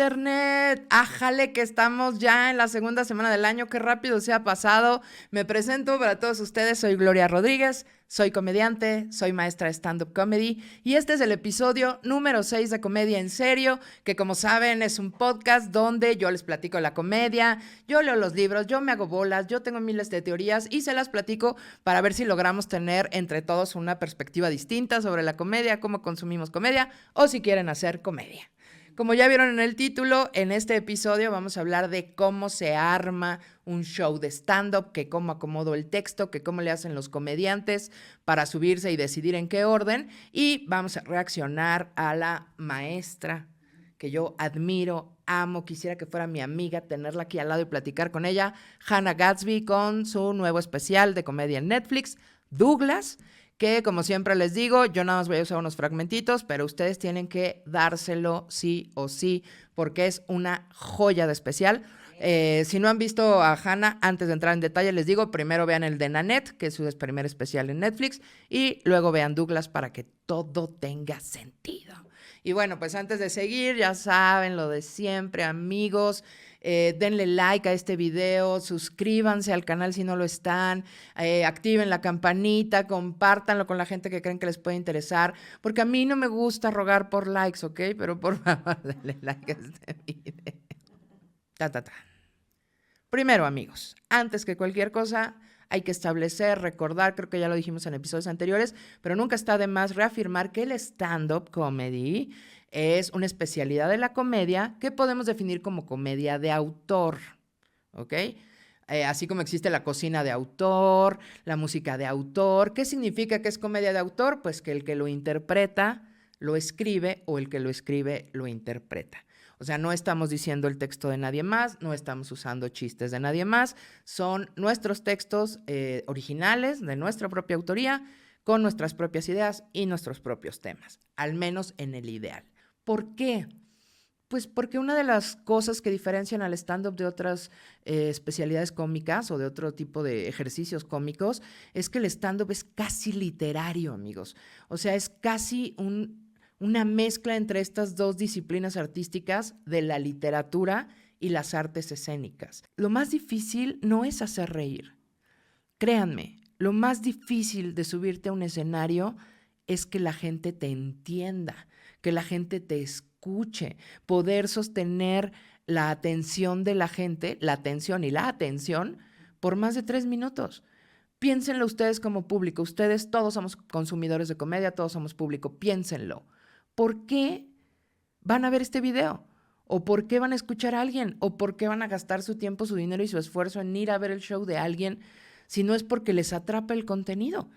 internet. Ájale que estamos ya en la segunda semana del año. Qué rápido se ha pasado. Me presento para todos ustedes. Soy Gloria Rodríguez. Soy comediante, soy maestra de stand-up comedy y este es el episodio número 6 de Comedia en Serio, que como saben es un podcast donde yo les platico la comedia, yo leo los libros, yo me hago bolas, yo tengo miles de teorías y se las platico para ver si logramos tener entre todos una perspectiva distinta sobre la comedia, cómo consumimos comedia o si quieren hacer comedia. Como ya vieron en el título, en este episodio vamos a hablar de cómo se arma un show de stand-up, que cómo acomodo el texto, que cómo le hacen los comediantes para subirse y decidir en qué orden. Y vamos a reaccionar a la maestra que yo admiro, amo, quisiera que fuera mi amiga, tenerla aquí al lado y platicar con ella, Hannah Gadsby, con su nuevo especial de comedia en Netflix, Douglas, que como siempre les digo, yo nada más voy a usar unos fragmentitos, pero ustedes tienen que sí o sí, porque es una joya de especial. Si no han visto a Hannah, antes de entrar en detalle, les digo, primero vean el de Nanette, que es su primer especial en Netflix, y luego vean Douglas para que todo tenga sentido. Y bueno, pues antes de seguir, ya saben lo de siempre, amigos. Denle like a este video, suscríbanse al canal si no lo están, activen la campanita, compártanlo con la gente que creen que les puede interesar, porque a mí no me gusta rogar por likes, ¿ok? Pero por favor, denle like a este video. Primero, amigos, antes que cualquier cosa, hay que establecer, recordar, creo que ya lo dijimos en episodios anteriores, pero nunca está de más reafirmar que el stand-up comedy es una especialidad de la comedia que podemos definir como comedia de autor, ¿ok? Así como existe la cocina de autor, la música de autor. ¿Qué significa que es comedia de autor? Pues que el que lo interpreta lo escribe o el que lo escribe lo interpreta. O sea, no estamos diciendo el texto de nadie más, no estamos usando chistes de nadie más, son nuestros textos originales de nuestra propia autoría, con nuestras propias ideas y nuestros propios temas, al menos en el ideal. ¿Por qué? Pues porque una de las cosas que diferencian al stand-up de otras especialidades cómicas o de otro tipo de ejercicios cómicos es que el stand-up es casi literario, amigos. O sea, es casi una mezcla entre estas dos disciplinas artísticas de la literatura y las artes escénicas. Lo más difícil no es hacer reír. Créanme, lo más difícil de subirte a un escenario es que la gente te entienda, que la gente te escuche, poder sostener la atención de la gente, la atención y la atención por más de 3 minutos. Piénsenlo ustedes como público, ustedes todos somos consumidores de comedia, todos somos público, piénsenlo. ¿Por qué van a ver este video? ¿O por qué van a escuchar a alguien? ¿O por qué van a gastar su tiempo, su dinero y su esfuerzo en ir a ver el show de alguien si no es porque les atrapa el contenido?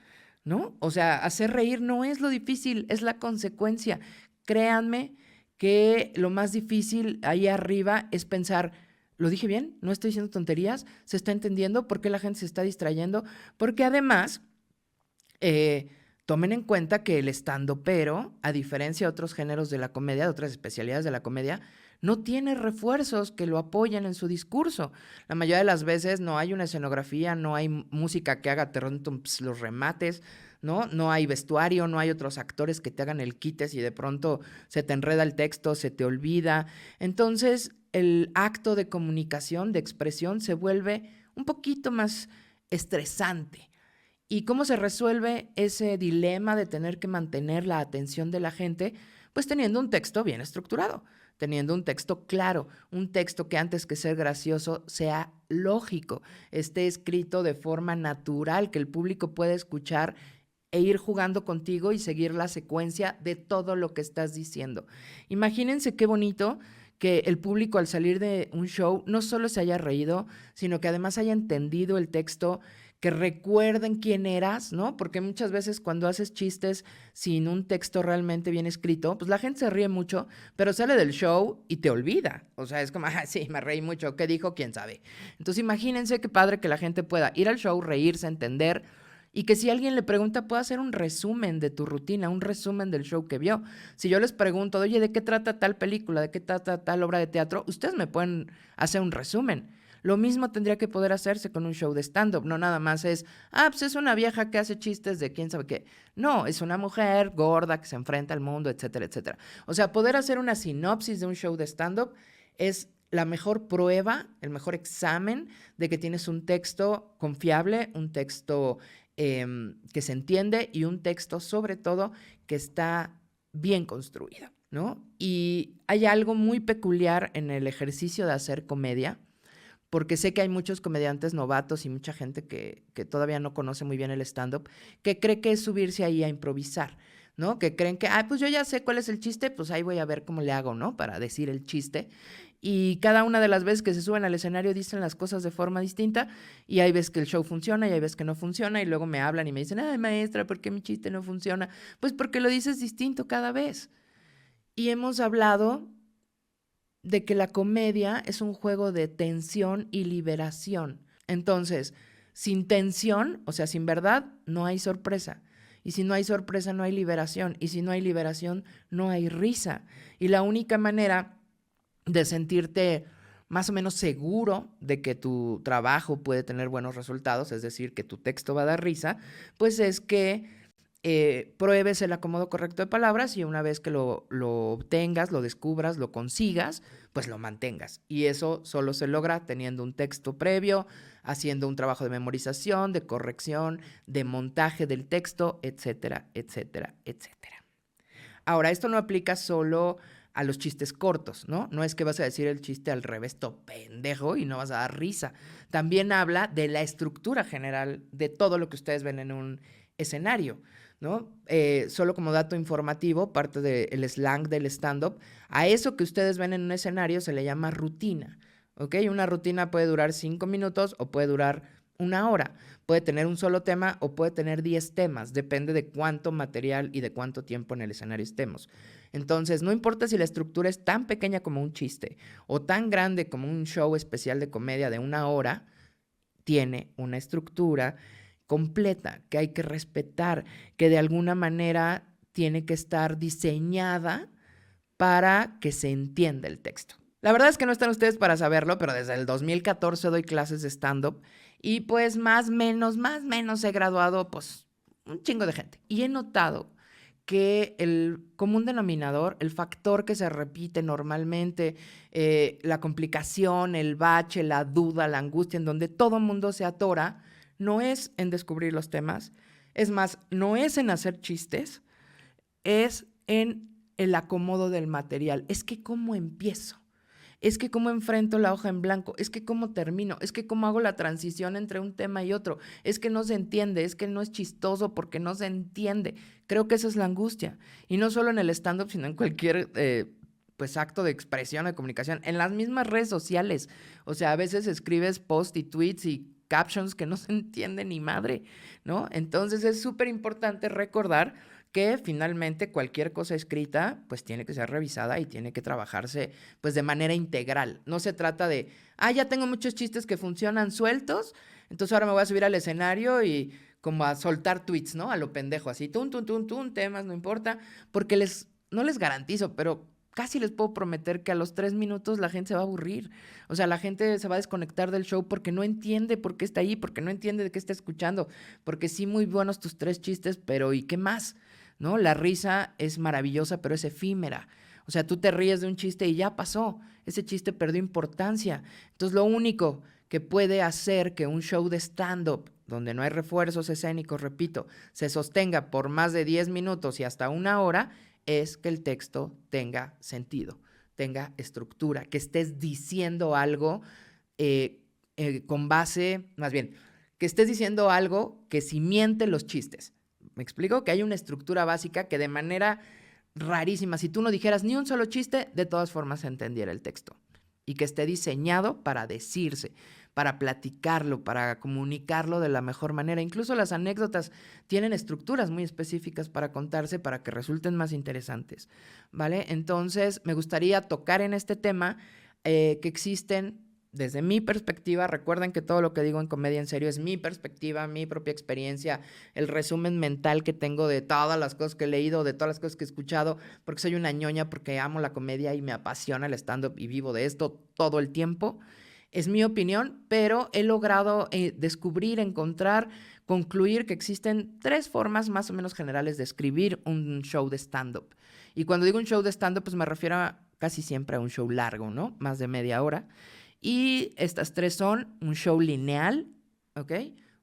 ¿No? O sea, hacer reír no es lo difícil, es la consecuencia. Créanme que lo más difícil ahí arriba es pensar, ¿lo dije bien? ¿No estoy diciendo tonterías? ¿Se está entendiendo por qué la gente se está distrayendo? Porque además, tomen en cuenta que el estandopero, a diferencia de otros géneros de la comedia, de otras especialidades de la comedia, no tiene refuerzos que lo apoyen en su discurso. La mayoría de las veces no hay una escenografía, no hay música que haga los remates, ¿no? No hay vestuario, no hay otros actores que te hagan el quite si de pronto se te enreda el texto, se te olvida. Entonces, el acto de comunicación, de expresión, se vuelve un poquito más estresante. ¿Y cómo se resuelve ese dilema de tener que mantener la atención de la gente? Pues teniendo un texto bien estructurado, teniendo un texto claro, un texto que antes que ser gracioso sea lógico, esté escrito de forma natural, que el público pueda escuchar e ir jugando contigo y seguir la secuencia de todo lo que estás diciendo. Imagínense qué bonito que el público al salir de un show no solo se haya reído, sino que además haya entendido el texto, que recuerden quién eras, ¿no? Porque muchas veces cuando haces chistes sin un texto realmente bien escrito, pues la gente se ríe mucho, pero sale del show y te olvida. O sea, es como, sí, me reí mucho, ¿qué dijo? ¿Quién sabe? Entonces imagínense qué padre que la gente pueda ir al show, reírse, entender, y que si alguien le pregunta, pueda hacer un resumen de tu rutina, un resumen del show que vio. Si yo les pregunto, oye, ¿de qué trata tal película? ¿De qué trata tal obra de teatro? Ustedes me pueden hacer un resumen. Lo mismo tendría que poder hacerse con un show de stand-up. No nada más es, pues es una vieja que hace chistes de quién sabe qué. No, es una mujer gorda que se enfrenta al mundo, etcétera, etcétera. O sea, poder hacer una sinopsis de un show de stand-up Es la mejor prueba, el mejor examen de que tienes un texto confiable, un texto que se entiende y un texto, sobre todo, que está bien construido, ¿no? Y hay algo muy peculiar en el ejercicio de hacer comedia, porque sé que hay muchos comediantes novatos y mucha gente que todavía no conoce muy bien el stand-up, que cree que es subirse ahí a improvisar, ¿no? Que creen que, pues yo ya sé cuál es el chiste, pues ahí voy a ver cómo le hago, ¿no? Para decir el chiste. Y cada una de las veces que se suben al escenario dicen las cosas de forma distinta y hay veces que el show funciona y hay veces que no funciona y luego me hablan y me dicen, ay maestra, ¿por qué mi chiste no funciona? Pues porque lo dices distinto cada vez. Y hemos hablado de que la comedia es un juego de tensión y liberación. Entonces, sin tensión, o sea, sin verdad, no hay sorpresa. Y si no hay sorpresa, no hay liberación. Y si no hay liberación, no hay risa. Y la única manera de sentirte más o menos seguro de que tu trabajo puede tener buenos resultados, es decir, que tu texto va a dar risa, pues es que pruebes el acomodo correcto de palabras y una vez que lo obtengas, lo descubras, lo consigas, pues lo mantengas. Y eso solo se logra teniendo un texto previo, haciendo un trabajo de memorización, de corrección, de montaje del texto, etcétera, etcétera, etcétera. Ahora, esto no aplica solo a los chistes cortos, ¿no? No es que vas a decir el chiste al revés, to pendejo, y no vas a dar risa. También habla de la estructura general de todo lo que ustedes ven en un escenario, ¿no? Solo como dato informativo, parte del slang del stand-up, a eso que ustedes ven en un escenario se le llama rutina, ¿ok? Una rutina puede durar 5 minutos o puede durar 1 hora. Puede tener un solo tema o puede tener 10 temas, depende de cuánto material y de cuánto tiempo en el escenario estemos. Entonces, no importa si la estructura es tan pequeña como un chiste o tan grande como un show especial de comedia de 1 hora, tiene una estructura completa que hay que respetar, que de alguna manera tiene que estar diseñada para que se entienda el texto. La verdad es que no están ustedes para saberlo, pero desde el 2014 doy clases de stand-up y pues más menos he graduado pues un chingo de gente. Y he notado que el común denominador, el factor que se repite normalmente, la complicación, el bache, la duda, la angustia, en donde todo mundo se atora, no es en descubrir los temas, es más, no es en hacer chistes, es en el acomodo del material. Es que cómo empiezo, es que cómo enfrento la hoja en blanco, es que cómo termino, es que cómo hago la transición entre un tema y otro, es que no se entiende, es que no es chistoso porque no se entiende. Creo que esa es la angustia. Y no solo en el stand-up, sino en cualquier pues acto de expresión, de comunicación, en las mismas redes sociales. O sea, a veces escribes posts y tweets y captions que no se entiende ni madre, ¿no? Entonces es súper importante recordar que finalmente cualquier cosa escrita pues tiene que ser revisada y tiene que trabajarse pues de manera integral. No se trata de, ya tengo muchos chistes que funcionan sueltos, entonces ahora me voy a subir al escenario y como a soltar tweets, ¿no? A lo pendejo, así, temas, no importa, porque no les garantizo, pero casi les puedo prometer que a los 3 minutos la gente se va a aburrir. O sea, la gente se va a desconectar del show porque no entiende por qué está ahí, porque no entiende de qué está escuchando, porque sí, muy buenos tus 3 chistes, pero ¿y qué más? ¿No? La risa es maravillosa, pero es efímera. O sea, tú te ríes de un chiste y ya pasó. Ese chiste perdió importancia. Entonces, lo único que puede hacer que un show de stand-up, donde no hay refuerzos escénicos, repito, se sostenga por más de 10 minutos y hasta 1 hora, es que el texto tenga sentido, tenga estructura, que estés diciendo algo con base, más bien, que estés diciendo algo que cimiente los chistes. ¿Me explico? Que hay una estructura básica que de manera rarísima, si tú no dijeras ni un solo chiste, de todas formas se entendiera el texto. Y que esté diseñado para decirse, para platicarlo, para comunicarlo de la mejor manera. Incluso las anécdotas tienen estructuras muy específicas para contarse para que resulten más interesantes, ¿vale? Entonces, me gustaría tocar en este tema que existen, desde mi perspectiva, recuerden que todo lo que digo en Comedia en Serio es mi perspectiva, mi propia experiencia, el resumen mental que tengo de todas las cosas que he leído, de todas las cosas que he escuchado, porque soy una ñoña, porque amo la comedia y me apasiona el stand-up y vivo de esto todo el tiempo. Es mi opinión, pero he logrado descubrir, encontrar, concluir que existen 3 formas más o menos generales de escribir un show de stand-up. Y cuando digo un show de stand-up, pues me refiero a casi siempre a un show largo, ¿no? Más de media hora. Y estas tres son un show lineal, ¿ok?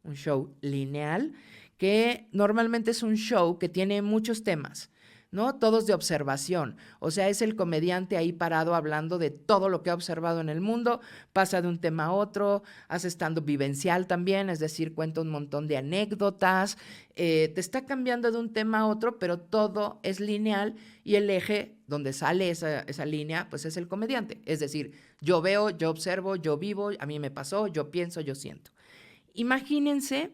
Un show lineal, que normalmente es un show que tiene muchos temas, ¿no? Todos de observación. O sea, es el comediante ahí parado hablando de todo lo que ha observado en el mundo, pasa de un tema a otro, hace stand-up vivencial también, es decir, cuenta un montón de anécdotas, te está cambiando de un tema a otro, pero todo es lineal y el eje donde sale esa línea, pues es el comediante. Es decir, yo veo, yo observo, yo vivo, a mí me pasó, yo pienso, yo siento. Imagínense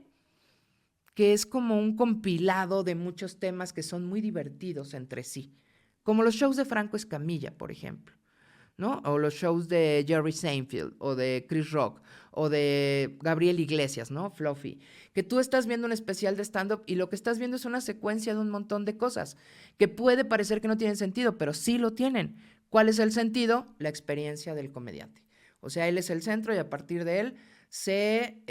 que es como un compilado de muchos temas que son muy divertidos entre sí, como los shows de Franco Escamilla, por ejemplo, ¿no? O los shows de Jerry Seinfeld, o de Chris Rock, o de Gabriel Iglesias, ¿no? Fluffy, que tú estás viendo un especial de stand-up y lo que estás viendo es una secuencia de un montón de cosas que puede parecer que no tienen sentido, pero sí lo tienen. ¿Cuál es el sentido? La experiencia del comediante. O sea, él es el centro y a partir de él se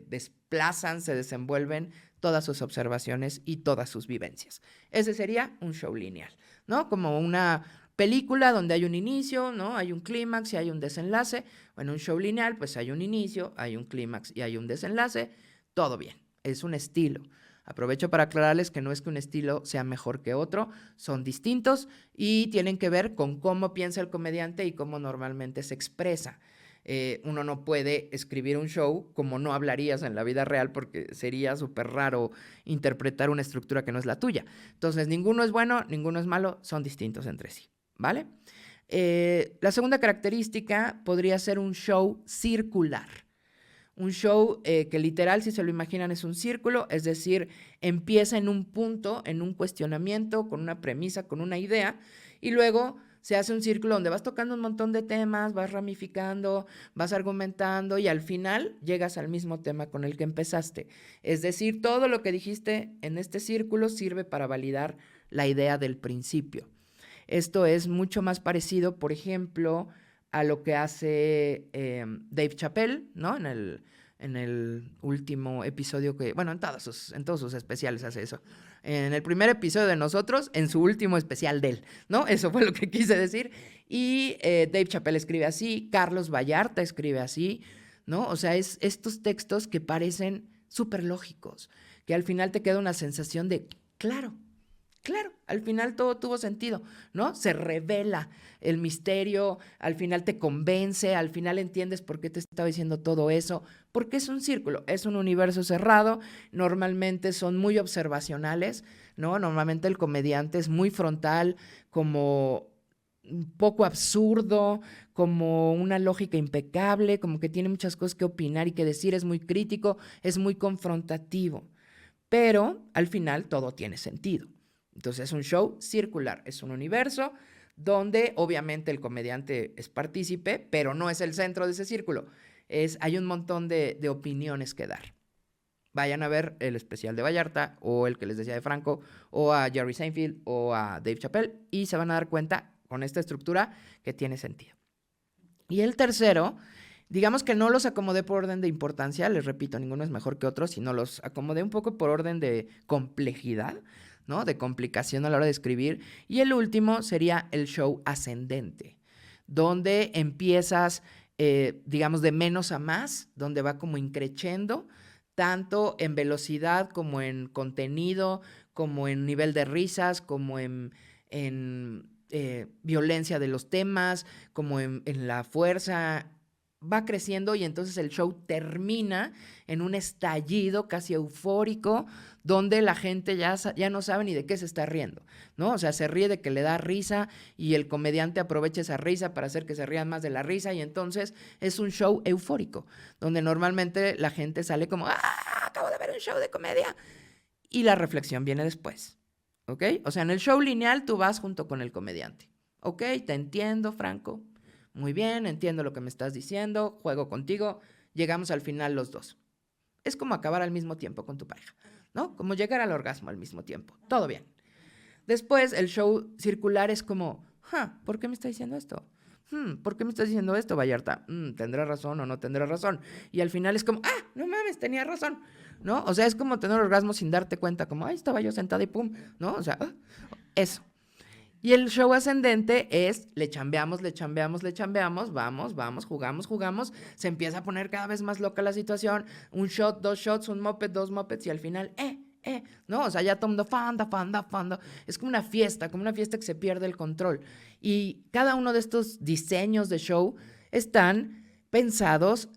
desplazan, se desenvuelven todas sus observaciones y todas sus vivencias. Ese sería un show lineal, ¿no? Como una película donde hay un inicio, ¿no? Hay un clímax y hay un desenlace. Bueno, un show lineal, pues hay un inicio, hay un clímax y hay un desenlace. Todo bien, es un estilo. Aprovecho para aclararles que no es que un estilo sea mejor que otro, son distintos y tienen que ver con cómo piensa el comediante y cómo normalmente se expresa. Uno no puede escribir un show como no hablarías en la vida real porque sería súper raro interpretar una estructura que no es la tuya. Entonces, ninguno es bueno, ninguno es malo, son distintos entre sí, ¿vale? La segunda característica podría ser un show circular. Un show que literal, si se lo imaginan, es un círculo, es decir, empieza en un punto, en un cuestionamiento, con una premisa, con una idea, y luego se hace un círculo donde vas tocando un montón de temas, vas ramificando, vas argumentando y al final llegas al mismo tema con el que empezaste. Es decir, todo lo que dijiste en este círculo sirve para validar la idea del principio. Esto es mucho más parecido, por ejemplo, a lo que hace Dave Chappelle, ¿no? En el último episodio en todos sus especiales hace eso. En el primer episodio de nosotros, en su último especial de él, ¿no? Eso fue lo que quise decir. Y Dave Chappelle escribe así, Carlos Vallarta escribe así, ¿no? O sea, es estos textos que parecen súper lógicos, que al final te queda una sensación de, claro, al final todo tuvo sentido, ¿no? Se revela el misterio, al final te convence, al final entiendes por qué te estaba diciendo todo eso, porque es un círculo, es un universo cerrado, normalmente son muy observacionales, ¿no? Normalmente el comediante es muy frontal, como un poco absurdo, como una lógica impecable, como que tiene muchas cosas que opinar y que decir, es muy crítico, es muy confrontativo, pero al final todo tiene sentido. Entonces es un show circular, es un universo donde obviamente el comediante es partícipe, pero no es el centro de ese círculo. Hay un montón de opiniones que dar. Vayan a ver el especial de Vallarta o el que les decía de Franco o a Jerry Seinfeld o a Dave Chappelle y se van a dar cuenta con esta estructura que tiene sentido. Y el tercero, digamos que no los acomodé por orden de importancia, les repito, ninguno es mejor que otro, sino los acomodé un poco por orden de complejidad, ¿no? De complicación a la hora de escribir. Y el último sería el show ascendente, donde empiezas, digamos, de menos a más, donde va como increciendo, tanto en velocidad como en contenido, como en nivel de risas, como en violencia de los temas, como en la fuerza. Va creciendo y entonces el show termina en un estallido casi eufórico donde la gente ya no sabe ni de qué se está riendo, ¿no? O sea, se ríe de que le da risa y el comediante aprovecha esa risa para hacer que se rían más de la risa y entonces es un show eufórico, donde normalmente la gente sale como, ¡ah! Acabo de ver un show de comedia. Y la reflexión viene después, ¿ok? O sea, en el show lineal tú vas junto con el comediante, ¿ok? Te entiendo, Franco. Muy bien, entiendo lo que me estás diciendo, juego contigo, llegamos al final los dos. Es como acabar al mismo tiempo con tu pareja, ¿no? Como llegar al orgasmo al mismo tiempo, todo bien. Después el show circular es como, ¿por qué me está diciendo esto? ¿Por qué me estás diciendo esto, Vallarta? ¿Tendrá razón o no tendrá razón? Y al final es como, no mames, tenía razón, ¿no? O sea, es como tener orgasmo sin darte cuenta, como, estaba yo sentada y pum, ¿no? O sea, eso. Y el show ascendente es, le chambeamos, vamos, jugamos, se empieza a poner cada vez más loca la situación, un shot, 2 shots, un moped, 2 mopeds, y al final, no, o sea, ya todo el mundo, fanda, es como una fiesta que se pierde el control. Y cada uno de estos diseños de show están pensados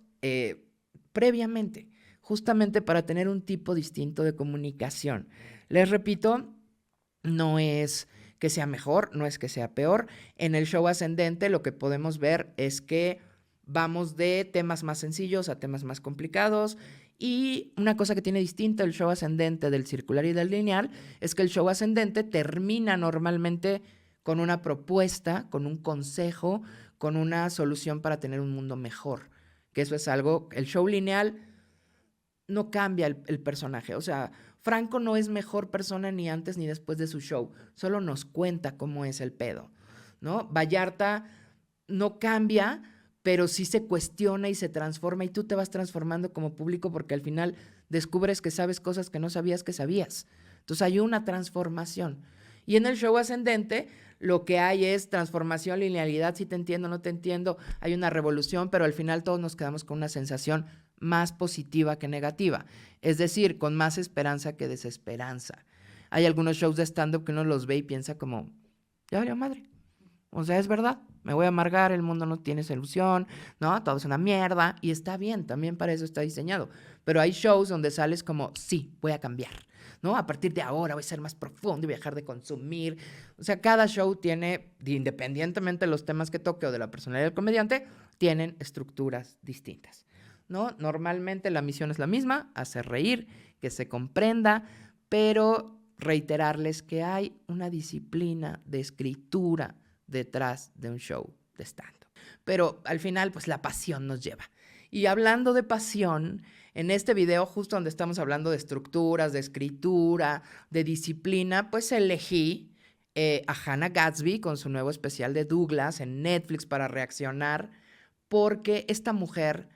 previamente, justamente para tener un tipo distinto de comunicación. Les repito, no es que sea mejor, no es que sea peor. En el show ascendente lo que podemos ver es que vamos de temas más sencillos a temas más complicados. Y una cosa que tiene distinta el show ascendente del circular y del lineal es que el show ascendente termina normalmente con una propuesta, con un consejo, con una solución para tener un mundo mejor. Que eso es algo, el show lineal no cambia el personaje, o sea, Franco no es mejor persona ni antes ni después de su show, solo nos cuenta cómo es el pedo, ¿no? Vallarta no cambia, pero sí se cuestiona y se transforma y tú te vas transformando como público porque al final descubres que sabes cosas que no sabías que sabías. Entonces hay una transformación. Y en el show ascendente lo que hay es transformación, linealidad, si te entiendo, no te entiendo, hay una revolución, pero al final todos nos quedamos con una sensación más positiva que negativa, es decir, con más esperanza que desesperanza. Hay algunos shows de stand-up que uno los ve y piensa como, ya valió madre, o sea, es verdad, me voy a amargar, el mundo no tiene solución, ¿no? Todo es una mierda, y está bien, también para eso está diseñado, pero hay shows donde sales como, sí, voy a cambiar, ¿no? A partir de ahora voy a ser más profundo y voy a dejar de consumir. O sea, cada show tiene, independientemente de los temas que toque o de la personalidad del comediante, tienen estructuras distintas, ¿no? Normalmente la misión es la misma, hacer reír, que se comprenda, pero reiterarles que hay una disciplina de escritura detrás de un show de stand-up. Pero al final, pues la pasión nos lleva. Y hablando de pasión, en este video, justo donde estamos hablando de estructuras, de escritura, de disciplina, pues elegí a Hannah Gadsby con su nuevo especial de Douglas en Netflix para reaccionar, porque esta mujer,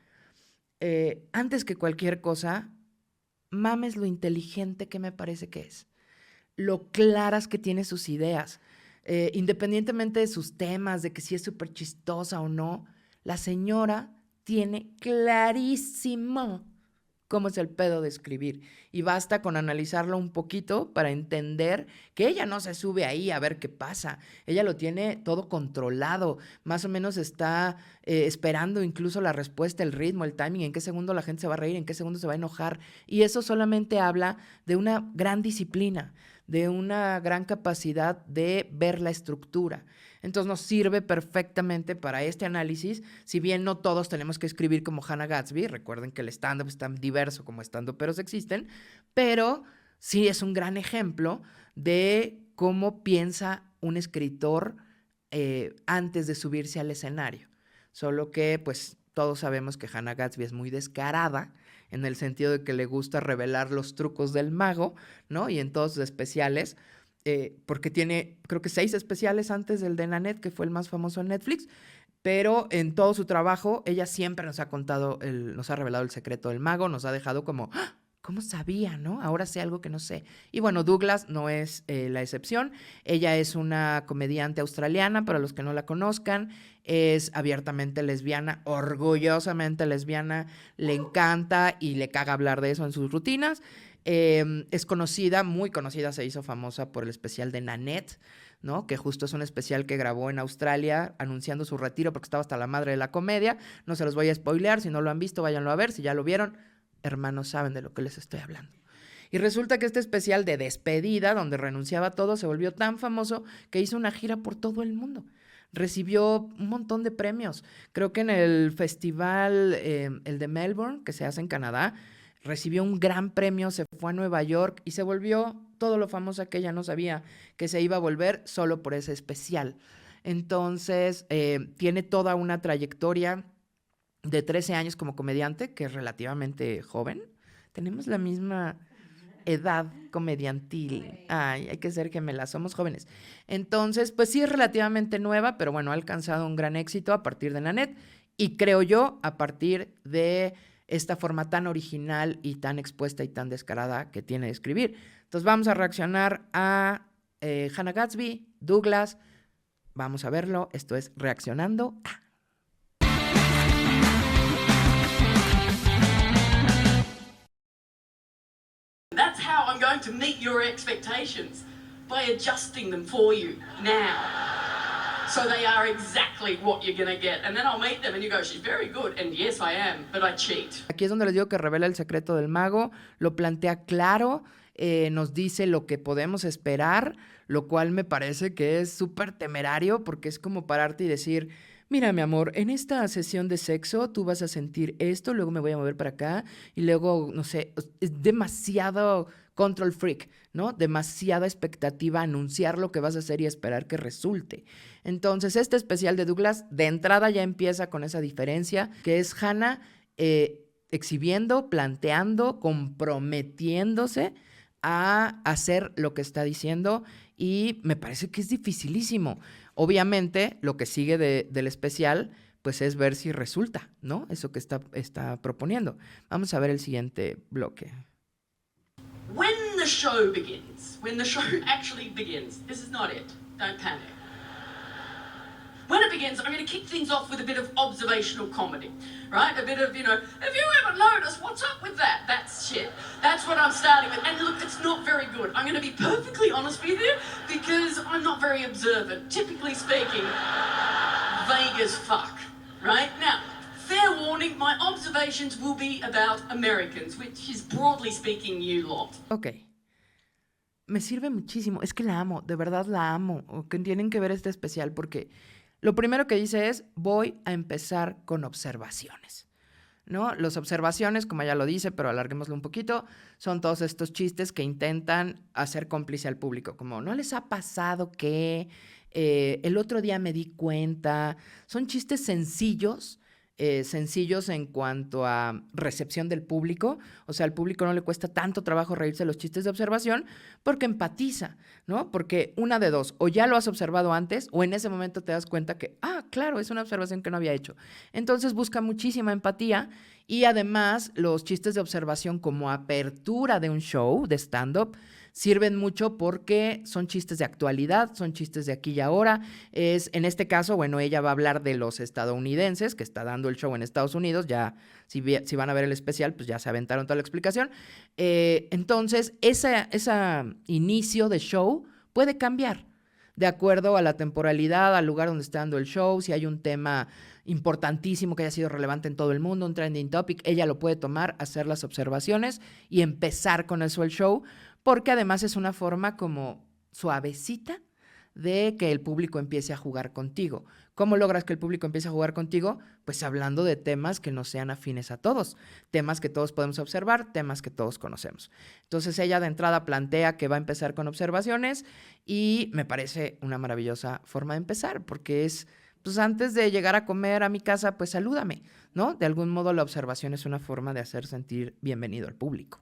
antes que cualquier cosa, mames lo inteligente que me parece que es, lo claras que tiene sus ideas, independientemente de sus temas, de que si es súper chistosa o no, la señora tiene clarísimo cómo es el pedo de escribir. Y basta con analizarlo un poquito para entender que ella no se sube ahí a ver qué pasa. Ella lo tiene todo controlado. Más o menos está esperando incluso la respuesta, el ritmo, el timing, en qué segundo la gente se va a reír, en qué segundo se va a enojar. Y eso solamente habla de una gran disciplina, de una gran capacidad de ver la estructura. Entonces nos sirve perfectamente para este análisis, si bien no todos tenemos que escribir como Hannah Gadsby, recuerden que el stand-up es tan diverso como stand-uperos existen, pero sí es un gran ejemplo de cómo piensa un escritor antes de subirse al escenario. Solo que pues todos sabemos que Hannah Gadsby es muy descarada, en el sentido de que le gusta revelar los trucos del mago, ¿no? Y en todos sus especiales, porque tiene, creo que 6 especiales antes del de Nanette, que fue el más famoso en Netflix, pero en todo su trabajo, ella siempre nos ha contado, nos ha revelado el secreto del mago, nos ha dejado como, ¡ah! ¿Cómo sabía, no? Ahora sé algo que no sé. Y bueno, Douglas no es la excepción. Ella es una comediante australiana, para los que no la conozcan. Es abiertamente lesbiana, orgullosamente lesbiana. Le encanta y le caga hablar de eso en sus rutinas. Es conocida, muy conocida, se hizo famosa por el especial de Nanette, ¿no? Que justo es un especial que grabó en Australia anunciando su retiro porque estaba hasta la madre de la comedia. No se los voy a spoilear, si no lo han visto, váyanlo a ver. Si ya lo vieron, hermanos, saben de lo que les estoy hablando. Y resulta que este especial de despedida, donde renunciaba a todo, se volvió tan famoso que hizo una gira por todo el mundo. Recibió un montón de premios. Creo que en el festival, el de Melbourne, que se hace en Canadá, recibió un gran premio, se fue a Nueva York y se volvió todo lo famosa que ella no sabía que se iba a volver solo por ese especial. Entonces, tiene toda una trayectoria de 13 años como comediante, que es relativamente joven. Tenemos la misma edad comediantil. Ay, hay que ser gemelas, somos jóvenes. Entonces, pues sí es relativamente nueva, pero bueno, ha alcanzado un gran éxito a partir de Nanette y creo yo a partir de esta forma tan original y tan expuesta y tan descarada que tiene de escribir. Entonces vamos a reaccionar a Hannah Gadsby, Douglas, Vamos a verlo. Esto es Reaccionando a... That's how I'm going to meet your expectations, by adjusting them for you now. So they are exactly what you're going to get. And then I'll meet them and you go, she's very good. And yes, I am, but I cheat. Aquí es donde les digo que revela el secreto del mago, lo plantea claro, nos dice lo que podemos esperar, lo cual me parece que es súper temerario porque es como pararte y decir, mira mi amor, en esta sesión de sexo tú vas a sentir esto, luego me voy a mover para acá y luego, no sé, es demasiado control freak, ¿no? Demasiada expectativa, anunciar lo que vas a hacer y esperar que resulte. Entonces, este especial de Douglas de entrada ya empieza con esa diferencia, que es Hannah exhibiendo, planteando, comprometiéndose a hacer lo que está diciendo y me parece que es dificilísimo. Obviamente, lo que sigue del especial, pues es ver si resulta, ¿no? Eso que está proponiendo. Vamos a ver el siguiente bloque. When the show begins, when the show actually begins, this is not it. Don't panic. When it begins, I'm going to kick things off with a bit of observational comedy, right? A bit of, you know, have you ever noticed what's up with that? That's shit. That's what I'm starting with. And look, it's not very good. I'm going to be perfectly honest with you because I'm not very observant. Typically speaking, vague as fuck, right? Now, fair warning, my observations will be about Americans, which is broadly speaking you lot. Ok. Me sirve muchísimo. Es que la amo, de verdad la amo. O que tienen que ver este especial porque lo primero que dice es, voy a empezar con observaciones, ¿no? Las observaciones, como ya lo dice, pero alarguémoslo un poquito, son todos estos chistes que intentan hacer cómplice al público, como, ¿no les ha pasado que el otro día me di cuenta? Son chistes sencillos, sencillos en cuanto a recepción del público, o sea, al público no le cuesta tanto trabajo reírse de los chistes de observación porque empatiza, ¿no? Porque una de dos, o ya lo has observado antes o en ese momento te das cuenta que, claro, es una observación que no había hecho. Entonces busca muchísima empatía y además los chistes de observación como apertura de un show de stand-up sirven mucho porque son chistes de actualidad, son chistes de aquí y ahora. En este caso, bueno, ella va a hablar de los estadounidenses, que está dando el show en Estados Unidos, ya si van a ver el especial, pues ya se aventaron toda la explicación. Entonces, ese inicio de show puede cambiar de acuerdo a la temporalidad, al lugar donde está dando el show, si hay un tema importantísimo que haya sido relevante en todo el mundo, un trending topic, ella lo puede tomar, hacer las observaciones y empezar con eso el show, porque además es una forma como suavecita de que el público empiece a jugar contigo. ¿Cómo logras que el público empiece a jugar contigo? Pues hablando de temas que no sean afines a todos, temas que todos podemos observar, temas que todos conocemos. Entonces ella de entrada plantea que va a empezar con observaciones y me parece una maravillosa forma de empezar, porque es, pues antes de llegar a comer a mi casa, pues salúdame, ¿no? De algún modo la observación es una forma de hacer sentir bienvenido al público.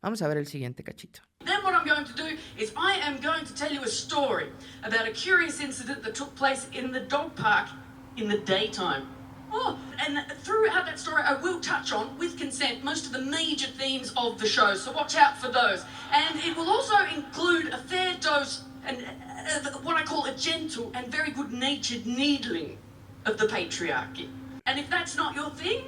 Vamos a ver el siguiente cachito. Then what I'm going to do is I am going to tell you a story about a curious incident that took place in the dog park in the daytime. And throughout that story I will touch on, with consent, most of the major themes of the show, so watch out for those. And it will also include a fair dose and what I call a gentle and very good-natured needling of the patriarchy. And if that's not your thing,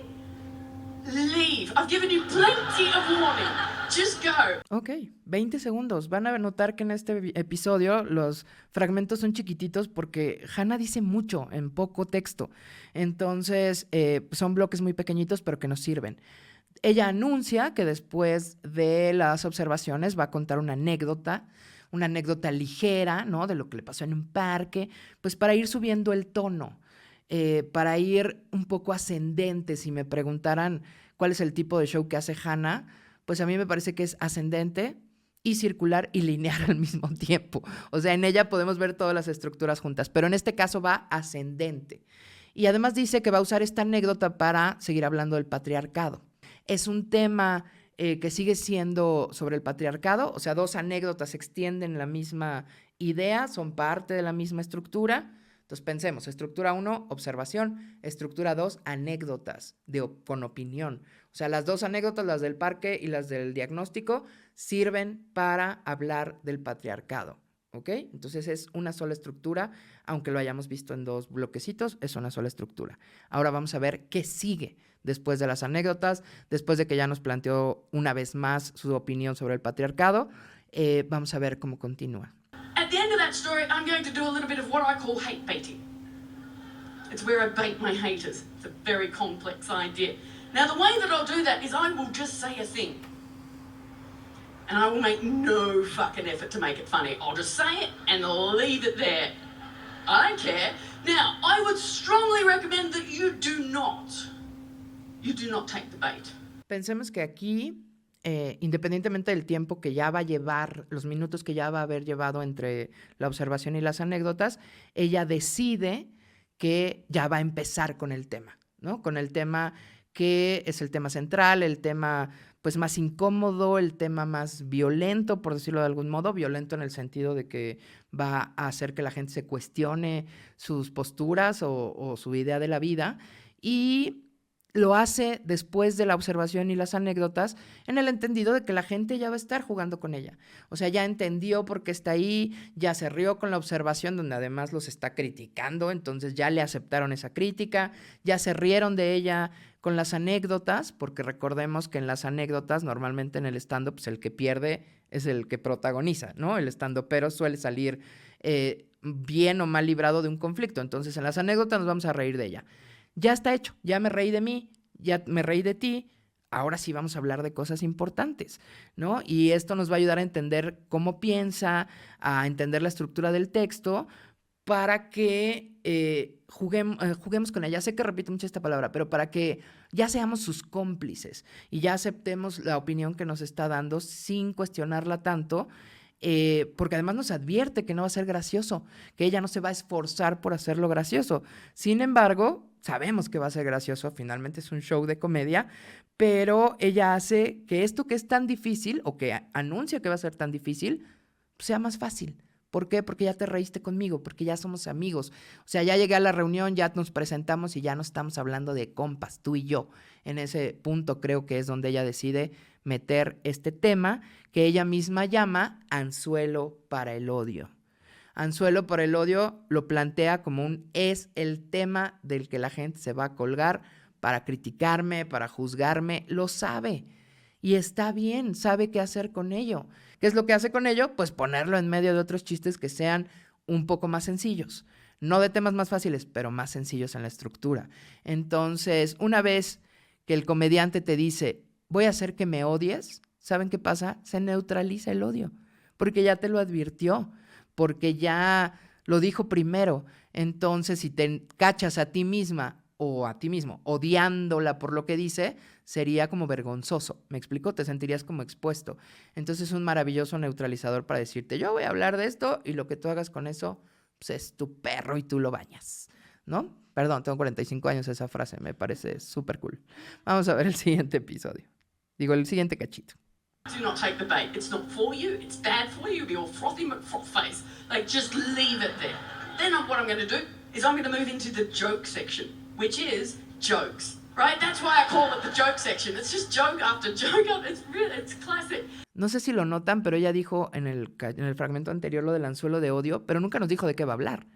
leave. I've given you plenty of warning. Just go. Ok, 20 segundos. Van a notar que en este episodio los fragmentos son chiquititos porque Hannah dice mucho en poco texto. Entonces, son bloques muy pequeñitos, pero que nos sirven. Ella anuncia que después de las observaciones va a contar una anécdota ligera, ¿no? De lo que le pasó en un parque, pues para ir subiendo el tono. Para ir un poco ascendente. Si me preguntaran cuál es el tipo de show que hace Hannah, pues a mí me parece que es ascendente y circular y lineal al mismo tiempo. O sea, en ella podemos ver todas las estructuras juntas, pero en este caso va ascendente. Y además dice que va a usar esta anécdota para seguir hablando del patriarcado. Es un tema que sigue siendo sobre el patriarcado, o sea, dos anécdotas extienden la misma idea, son parte de la misma estructura. Entonces pensemos, estructura 1, observación, estructura 2, anécdotas con opinión. O sea, las dos anécdotas, las del parque y las del diagnóstico, sirven para hablar del patriarcado. ¿ok? Entonces es una sola estructura, aunque lo hayamos visto en 2 bloquecitos, es una sola estructura. Ahora vamos a ver qué sigue después de las anécdotas, después de que ya nos planteó una vez más su opinión sobre el patriarcado. Vamos a ver cómo continúa. At the end of that story, I'm going to do a little bit of what I call hate baiting. It's where I bait my haters. It's a very complex idea. Now, the way that I'll do that is I will just say a thing. And I will make no fucking effort to make it funny. I'll just say it and leave it there. I don't care. Now, I would strongly recommend that you do not take the bait. Pensemos que aquí, independientemente del tiempo que ya va a llevar, los minutos que ya va a haber llevado entre la observación y las anécdotas, ella decide que ya va a empezar con el tema, ¿no? Con el tema que es el tema central, el tema pues más incómodo, el tema más violento, por decirlo de algún modo, violento en el sentido de que va a hacer que la gente se cuestione sus posturas o su idea de la vida, y lo hace después de la observación y las anécdotas en el entendido de que la gente ya va a estar jugando con ella. O sea, ya entendió por qué está ahí, ya se rió con la observación donde además los está criticando, entonces ya le aceptaron esa crítica, ya se rieron de ella con las anécdotas, porque recordemos que en las anécdotas normalmente en el stand-up pues el que pierde es el que protagoniza, ¿no? El stand-upero suele salir bien o mal librado de un conflicto, entonces en las anécdotas nos vamos a reír de ella. Ya está hecho, ya me reí de mí, ya me reí de ti, ahora sí vamos a hablar de cosas importantes, ¿no? Y esto nos va a ayudar a entender cómo piensa, a entender la estructura del texto, para que juguemos con ella. Sé que repito mucho esta palabra, pero para que ya seamos sus cómplices y ya aceptemos la opinión que nos está dando sin cuestionarla tanto, porque además nos advierte que no va a ser gracioso, que ella no se va a esforzar por hacerlo gracioso. Sin embargo, sabemos que va a ser gracioso, finalmente es un show de comedia, pero ella hace que esto que es tan difícil, o que anuncia que va a ser tan difícil, sea más fácil. ¿Por qué? Porque ya te reíste conmigo, porque ya somos amigos. O sea, ya llegué a la reunión, ya nos presentamos y ya no estamos hablando de compas, tú y yo. En ese punto creo que es donde ella decide meter este tema que ella misma llama anzuelo para el odio. Anzuelo para el odio lo plantea como es el tema del que la gente se va a colgar para criticarme, para juzgarme, lo sabe. Y está bien, sabe qué hacer con ello. ¿Qué es lo que hace con ello? Pues ponerlo en medio de otros chistes que sean un poco más sencillos. No de temas más fáciles, pero más sencillos en la estructura. Entonces, una vez que el comediante te dice, voy a hacer que me odies, ¿saben qué pasa? Se neutraliza el odio, porque ya te lo advirtió, porque ya lo dijo primero. Entonces, si te cachas a ti misma o a ti mismo odiándola por lo que dice, sería como vergonzoso. ¿Me explico? Te sentirías como expuesto. Entonces es un maravilloso neutralizador para decirte, yo voy a hablar de esto y lo que tú hagas con eso, pues es tu perro y tú lo bañas, ¿no? Perdón, tengo 45 años, esa frase me parece súper cool. Vamos a ver el siguiente episodio. Digo, el siguiente cachito. Do not take the bait. It's not for you. It's bad for you. You'll be all frothy McFroth face. Like, just leave it there. Then what I'm going to do is I'm going to move into the joke section, which is jokes. Right? That's why I call it the joke section. It's just joke after joke. It's classic. No sé si lo notan, pero ella dijo en el fragmento anterior lo del anzuelo de odio, pero nunca nos dijo de qué va a hablar.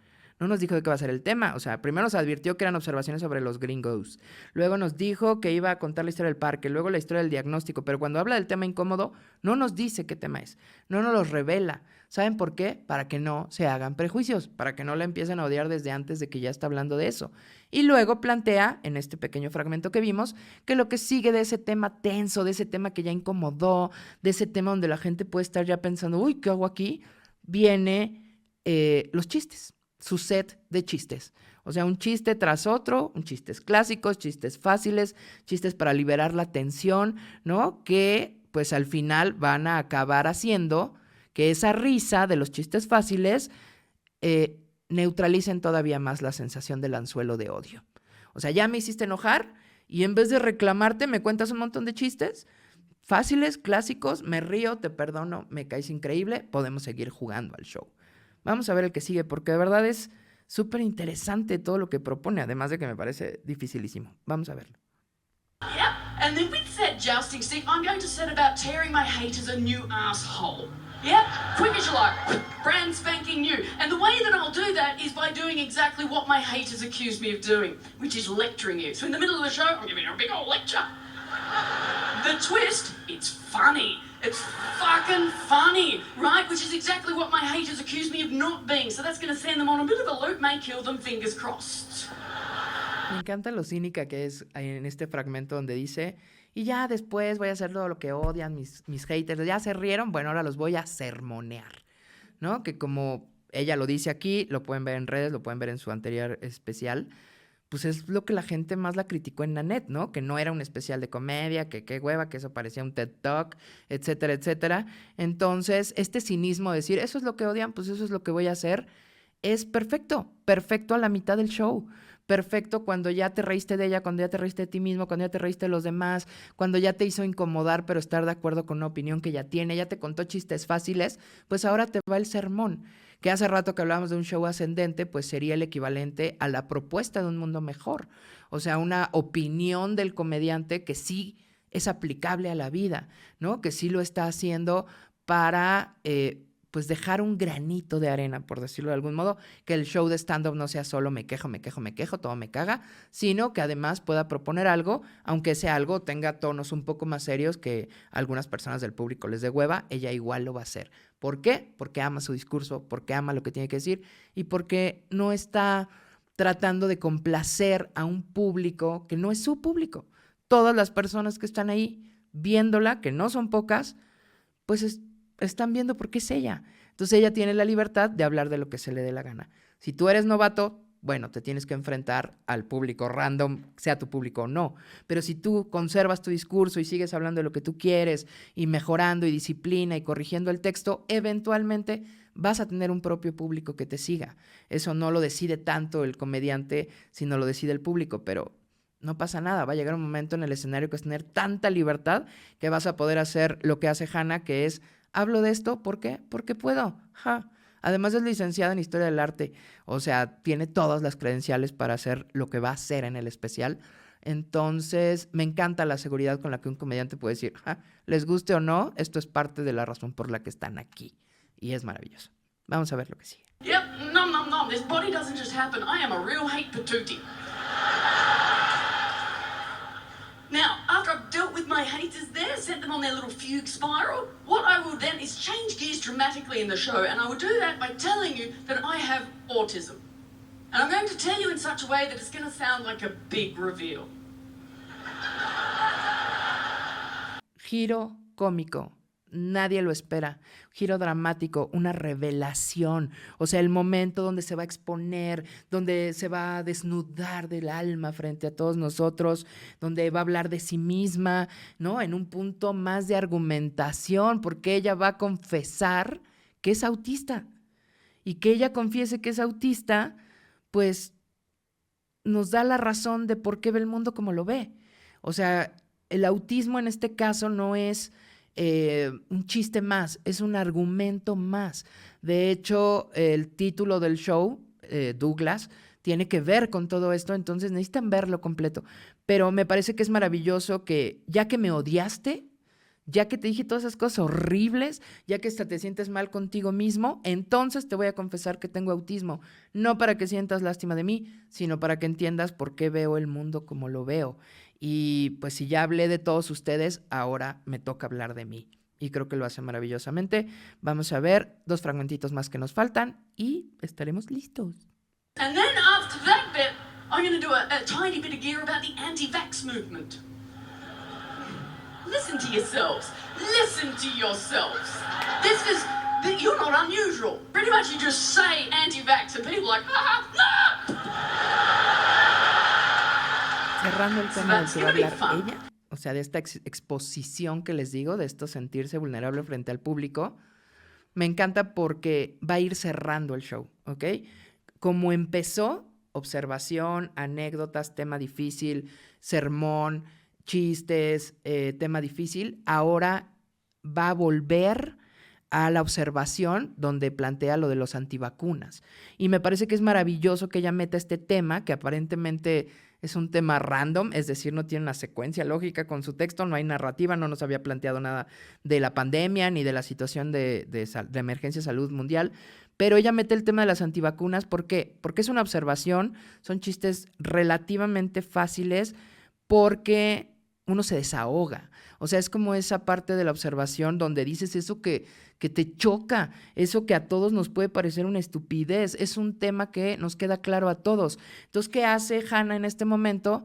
No nos dijo de qué va a ser el tema. O sea, primero nos advirtió que eran observaciones sobre los gringos. Luego nos dijo que iba a contar la historia del parque. Luego la historia del diagnóstico. Pero cuando habla del tema incómodo, no nos dice qué tema es. No nos los revela. ¿Saben por qué? Para que no se hagan prejuicios. Para que no la empiecen a odiar desde antes de que ya está hablando de eso. Y luego plantea, en este pequeño fragmento que vimos, que lo que sigue de ese tema tenso, de ese tema que ya incomodó, de ese tema donde la gente puede estar ya pensando, uy, ¿qué hago aquí? Viene los chistes. Su set de chistes. O sea, un chiste tras otro, chistes clásicos, chistes fáciles, chistes para liberar la tensión, ¿no? Que pues al final van a acabar haciendo que esa risa de los chistes fáciles neutralicen todavía más la sensación del anzuelo de odio. O sea, ya me hiciste enojar y en vez de reclamarte me cuentas un montón de chistes fáciles, clásicos, me río, te perdono, me caes increíble, podemos seguir jugando al show. Vamos a ver el que sigue, porque de verdad es súper interesante todo lo que propone, además de que me parece dificilísimo. Vamos a verlo. Yeah, and then with that jousting stick, I'm going to set about tearing my haters a new asshole. Yep, quick as you like, brand spanking new. And the way that I'll do that is by doing exactly what my haters accuse me of doing, which is lecturing you. So in the middle of the show, I'm giving you a big old lecture. The twist, it's funny. It's fucking funny, right? Which is exactly what my haters accuse me of not being. So that's going to send them on a bit of a loop, may kill them, fingers crossed. Me encanta lo cínica que es en este fragmento donde dice, y ya después voy a hacer todo lo que odian mis haters, ya se rieron, bueno, ahora los voy a sermonear, ¿no? Que como ella lo dice aquí, lo pueden ver en redes, lo pueden ver en su anterior especial, pues es lo que la gente más la criticó en Nanette, ¿no? Que no era un especial de comedia, que qué hueva, que eso parecía un TED Talk, etcétera, etcétera. Entonces, este cinismo de decir, eso es lo que odian, pues eso es lo que voy a hacer, es perfecto, perfecto a la mitad del show. Perfecto cuando ya te reíste de ella, cuando ya te reíste de ti mismo, cuando ya te reíste de los demás, cuando ya te hizo incomodar pero estar de acuerdo con una opinión que ya tiene, ya te contó chistes fáciles, pues ahora te va el sermón, que hace rato que hablábamos de un show ascendente, pues sería el equivalente a la propuesta de un mundo mejor, o sea, una opinión del comediante que sí es aplicable a la vida, ¿no? Que sí lo está haciendo para pues dejar un granito de arena, por decirlo de algún modo, que el show de stand-up no sea solo me quejo, todo me caga, sino que además pueda proponer algo, aunque ese algo tenga tonos un poco más serios que a algunas personas del público les dé hueva, ella igual lo va a hacer. ¿Por qué? Porque ama su discurso, porque ama lo que tiene que decir y porque no está tratando de complacer a un público que no es su público. Todas las personas que están ahí viéndola, que no son pocas, pues están viendo porque es ella. Entonces ella tiene la libertad de hablar de lo que se le dé la gana. Si tú eres novato, bueno, te tienes que enfrentar al público random, sea tu público o no. Pero si tú conservas tu discurso y sigues hablando de lo que tú quieres y mejorando y disciplina y corrigiendo el texto, eventualmente vas a tener un propio público que te siga. Eso no lo decide tanto el comediante, sino lo decide el público, pero no pasa nada. Va a llegar un momento en el escenario que es tener tanta libertad que vas a poder hacer lo que hace Hannah, que es hablo de esto, ¿por qué? Porque puedo. Ja. Además es licenciada en Historia del Arte, o sea, tiene todas las credenciales para hacer lo que va a hacer en el especial. Entonces, me encanta la seguridad con la que un comediante puede decir, ja, les guste o no, esto es parte de la razón por la que están aquí. Y es maravilloso. Vamos a ver lo que sigue. Yep, nom nom nom, this body doesn't just happen. I am a real hate patootie. Now, after I've dealt with my haters there, sent them on their little fugue spiral, what I will then is change gears dramatically in the show, and I will do that by telling you that I have autism. And I'm going to tell you in such a way that it's going to sound like a big reveal. Giro cómico. Nadie lo espera. Giro dramático, una revelación. O sea, el momento donde se va a exponer, donde se va a desnudar del alma frente a todos nosotros, donde va a hablar de sí misma, ¿no? En un punto más de argumentación, porque ella va a confesar que es autista. Y que ella confiese que es autista, pues nos da la razón de por qué ve el mundo como lo ve. O sea, el autismo en este caso no es un chiste más, es un argumento más. De hecho, el título del show, Douglas, tiene que ver con todo esto, entonces necesitan verlo completo. Pero me parece que es maravilloso que ya que me odiaste, ya que te dije todas esas cosas horribles, ya que hasta te sientes mal contigo mismo, entonces te voy a confesar que tengo autismo. No para que sientas lástima de mí, sino para que entiendas por qué veo el mundo como lo veo. Y pues si ya hablé de todos ustedes, ahora me toca hablar de mí. Y creo que lo hace maravillosamente. Vamos a ver 2 fragmentitos más que nos faltan y estaremos listos. And then after that bit, I'm going to do a tiny bit of gear about the anti-vax movement. Listen to yourselves. Listen to yourselves. You're not unusual. Pretty much you just say anti-vax and people are like, no! Cerrando el tema del que va a hablar ella, o sea, de esta exposición que les digo, de esto sentirse vulnerable frente al público, me encanta porque va a ir cerrando el show, ¿ok? Como empezó, observación, anécdotas, tema difícil, sermón, chistes, tema difícil, ahora va a volver a la observación donde plantea lo de los antivacunas. Y me parece que es maravilloso que ella meta este tema que aparentemente Es un tema random, es decir, no tiene una secuencia lógica con su texto, no hay narrativa, no nos había planteado nada de la pandemia ni de la situación de emergencia de salud mundial, pero ella mete el tema de las antivacunas. ¿Por qué? Porque es una observación, son chistes relativamente fáciles porque uno se desahoga. O sea, es como esa parte de la observación donde dices eso que te choca, eso que a todos nos puede parecer una estupidez. Es un tema que nos queda claro a todos. Entonces, ¿qué hace Hannah en este momento?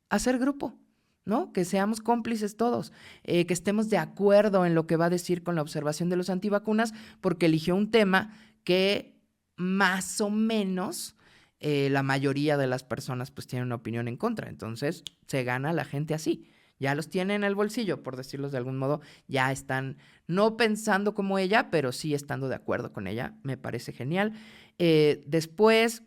Hacer grupo, ¿no? Que seamos cómplices todos, que estemos de acuerdo en lo que va a decir con la observación de los antivacunas, porque eligió un tema que más o menos la mayoría de las personas pues tienen una opinión en contra. Entonces, se gana la gente así. Ya los tiene en el bolsillo, por decirlo de algún modo, ya están no pensando como ella, pero sí estando de acuerdo con ella. Me parece genial. Después,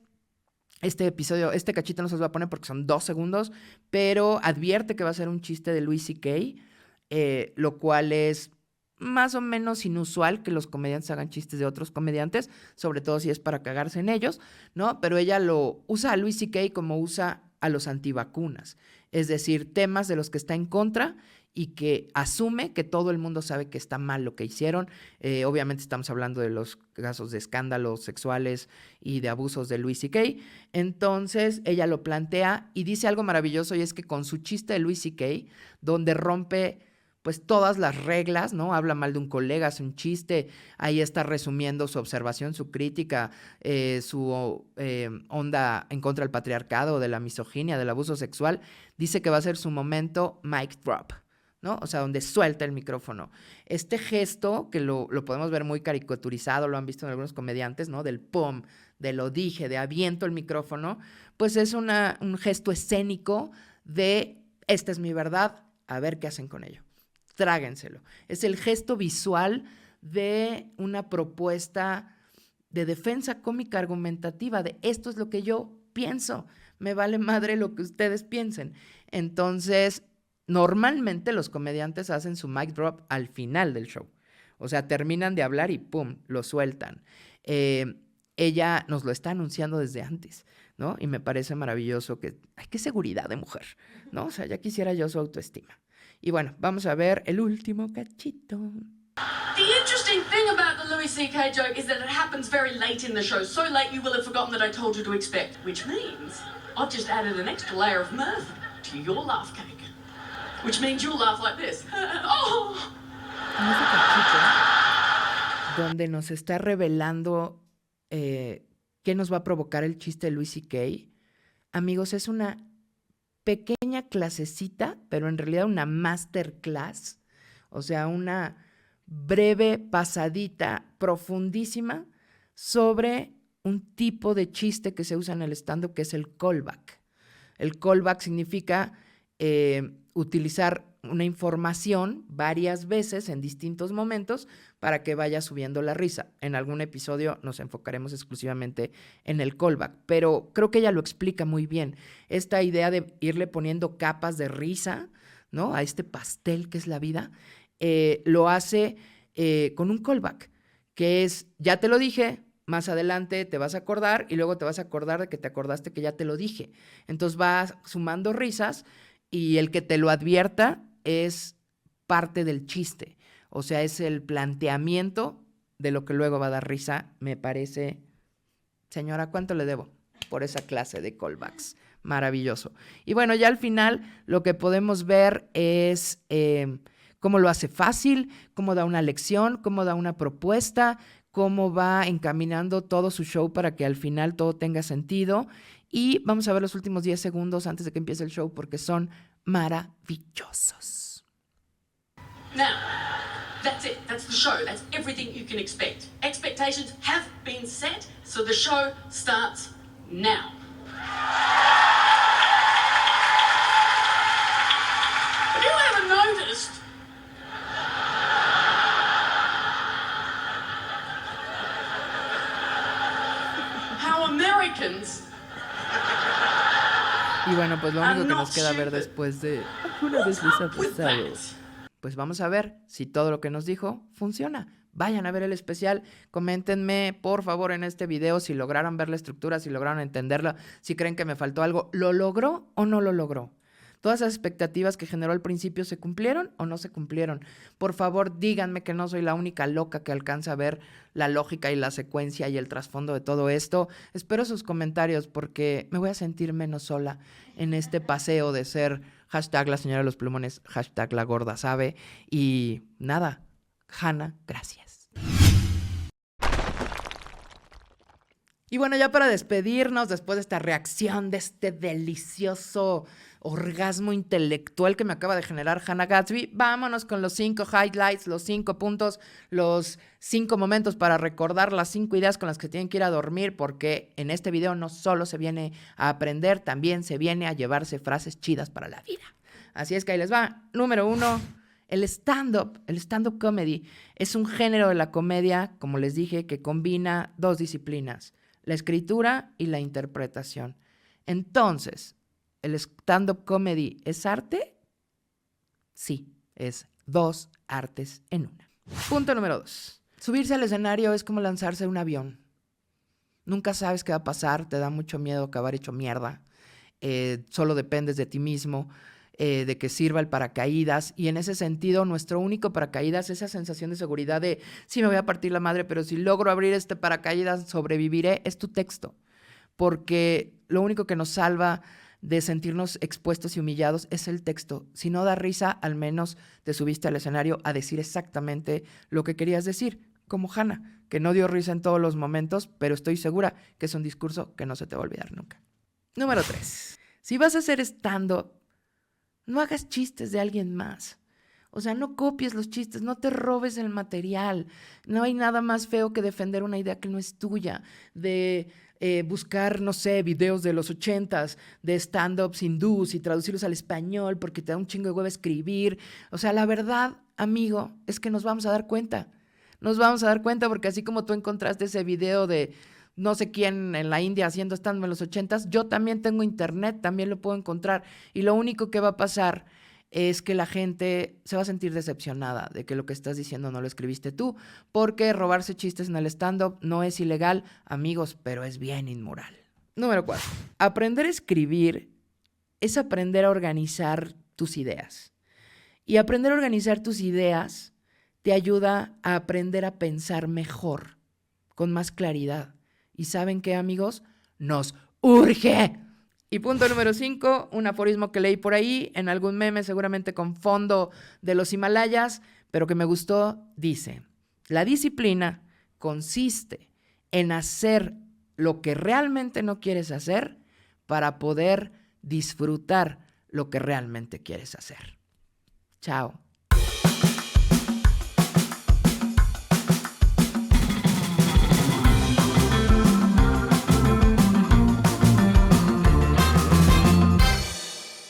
este episodio, este cachito no se los voy a poner porque son 2 segundos, pero advierte que va a ser un chiste de Louis C.K., lo cual es más o menos inusual que los comediantes hagan chistes de otros comediantes, sobre todo si es para cagarse en ellos, ¿no? Pero ella lo usa a Louis C.K. como usa a los antivacunas, es decir, temas de los que está en contra y que asume que todo el mundo sabe que está mal lo que hicieron. Obviamente estamos hablando de los casos de escándalos sexuales y de abusos de Louis C.K. Entonces ella lo plantea y dice algo maravilloso, y es que con su chiste de Louis C.K., donde rompe pues todas las reglas, ¿no? Habla mal de un colega, hace un chiste, ahí está resumiendo su observación, su crítica, su onda en contra del patriarcado, de la misoginia, del abuso sexual. Dice que va a ser su momento mic drop, ¿no? O sea, donde suelta el micrófono. Este gesto, que lo podemos ver muy caricaturizado, lo han visto en algunos comediantes, ¿no? Del pum, de lo dije, de aviento el micrófono, pues es un gesto escénico de esta es mi verdad, a ver qué hacen con ello. Tráguenselo. Es el gesto visual de una propuesta de defensa cómica argumentativa, de esto es lo que yo pienso, me vale madre lo que ustedes piensen. Entonces, normalmente los comediantes hacen su mic drop al final del show. O sea, terminan de hablar y ¡pum!, lo sueltan. Ella nos lo está anunciando desde antes, ¿no? Y me parece maravilloso que, ay, qué seguridad de mujer, ¿no? O sea, ya quisiera yo su autoestima. Y bueno, vamos a ver el último cachito. The interesting thing about the Louis C.K. joke is that it happens very late in the show. So late you will have forgotten that I told you to expect. Which means I've just added an extra layer of mirth to your laugh cake. Which means you'll laugh like this. Oh. En ese cachito, donde nos está revelando qué nos va a provocar el chiste de Louis C.K., amigos, es una pequeña clasecita, pero en realidad una masterclass, o sea, una breve pasadita profundísima sobre un tipo de chiste que se usa en el stand-up, que es el callback. El callback significa utilizar una información varias veces en distintos momentos para que vaya subiendo la risa. En algún episodio nos enfocaremos exclusivamente en el callback, pero creo que ella lo explica muy bien. Esta idea de irle poniendo capas de risa, ¿no?, a este pastel que es la vida, lo hace con un callback, que es, ya te lo dije, más adelante te vas a acordar y luego te vas a acordar de que te acordaste que ya te lo dije. Entonces vas sumando risas y el que te lo advierta es parte del chiste. O sea, es el planteamiento de lo que luego va a dar risa. Me parece, señora, ¿cuánto le debo por esa clase de callbacks? Maravilloso. Y bueno, ya al final lo que podemos ver es cómo lo hace fácil, cómo da una lección, cómo da una propuesta, cómo va encaminando todo su show para que al final todo tenga sentido. Y vamos a ver los últimos 10 segundos antes de que empiece el show porque son maravillosos. Now, that's it. That's the show. That's everything you can expect. Expectations have been set, so the show starts now. Have you ever noticed how Americans Y bueno, pues lo único que nos queda ver después de alguna vez les ha pasado, pues vamos a ver si todo lo que nos dijo funciona. vayan a ver el especial, coméntenme por favor en este video si lograron ver la estructura, si lograron entenderla, si creen que me faltó algo, ¿lo logró o no lo logró? ¿Todas esas expectativas que generó al principio se cumplieron o no se cumplieron? Por favor, díganme que no soy la única loca que alcanza a ver la lógica y la secuencia y el trasfondo de todo esto. Espero sus comentarios porque me voy a sentir menos sola en este paseo de ser hashtag la señora de los plumones, hashtag la gorda sabe. Y nada, Hannah, gracias. Y bueno, ya para despedirnos, después de esta reacción, de este delicioso orgasmo intelectual que me acaba de generar Hannah Gadsby, vámonos con los 5 highlights, los 5 puntos, los 5 momentos para recordar las 5 ideas con las que tienen que ir a dormir, porque en este video no solo se viene a aprender, también se viene a llevarse frases chidas para la vida. Así es que ahí les va. Número 1. El stand-up comedy, es un género de la comedia, como les dije, que combina 2 disciplinas, la escritura y la interpretación. Entonces, ¿el stand-up comedy es arte? Sí, es 2 artes en una. Punto número 2. Subirse al escenario es como lanzarse de un avión. Nunca sabes qué va a pasar, te da mucho miedo acabar hecho mierda. Solo dependes de ti mismo, de que sirva el paracaídas. Y en ese sentido, nuestro único paracaídas, esa sensación de seguridad de sí me voy a partir la madre, pero si logro abrir este paracaídas, sobreviviré, es tu texto. Porque lo único que nos salva de sentirnos expuestos y humillados es el texto. Si no da risa, al menos te subiste al escenario a decir exactamente lo que querías decir, como Hannah, que no dio risa en todos los momentos, pero estoy segura que es un discurso que no se te va a olvidar nunca. Número 3. Si vas a hacer stand-up, no hagas chistes de alguien más. O sea, no copies los chistes, no te robes el material. No hay nada más feo que defender una idea que no es tuya, de buscar, no sé, videos de los 80s, de stand-ups hindús y traducirlos al español porque te da un chingo de hueva escribir. O sea, la verdad, amigo, es que nos vamos a dar cuenta. Nos vamos a dar cuenta porque así como tú encontraste ese video de no sé quién en la India haciendo stand-up en los 80s, yo también tengo internet, también lo puedo encontrar. Y lo único que va a pasar es que la gente se va a sentir decepcionada de que lo que estás diciendo no lo escribiste tú, porque robarse chistes en el stand-up no es ilegal, amigos, pero es bien inmoral. Número 4. Aprender a escribir es aprender a organizar tus ideas. Y aprender a organizar tus ideas te ayuda a aprender a pensar mejor, con más claridad. ¿Y saben qué, amigos? ¡Nos urge! Y punto número 5, un aforismo que leí por ahí, en algún meme, seguramente con fondo de los Himalayas, pero que me gustó, dice: la disciplina consiste en hacer lo que realmente no quieres hacer para poder disfrutar lo que realmente quieres hacer. Chao.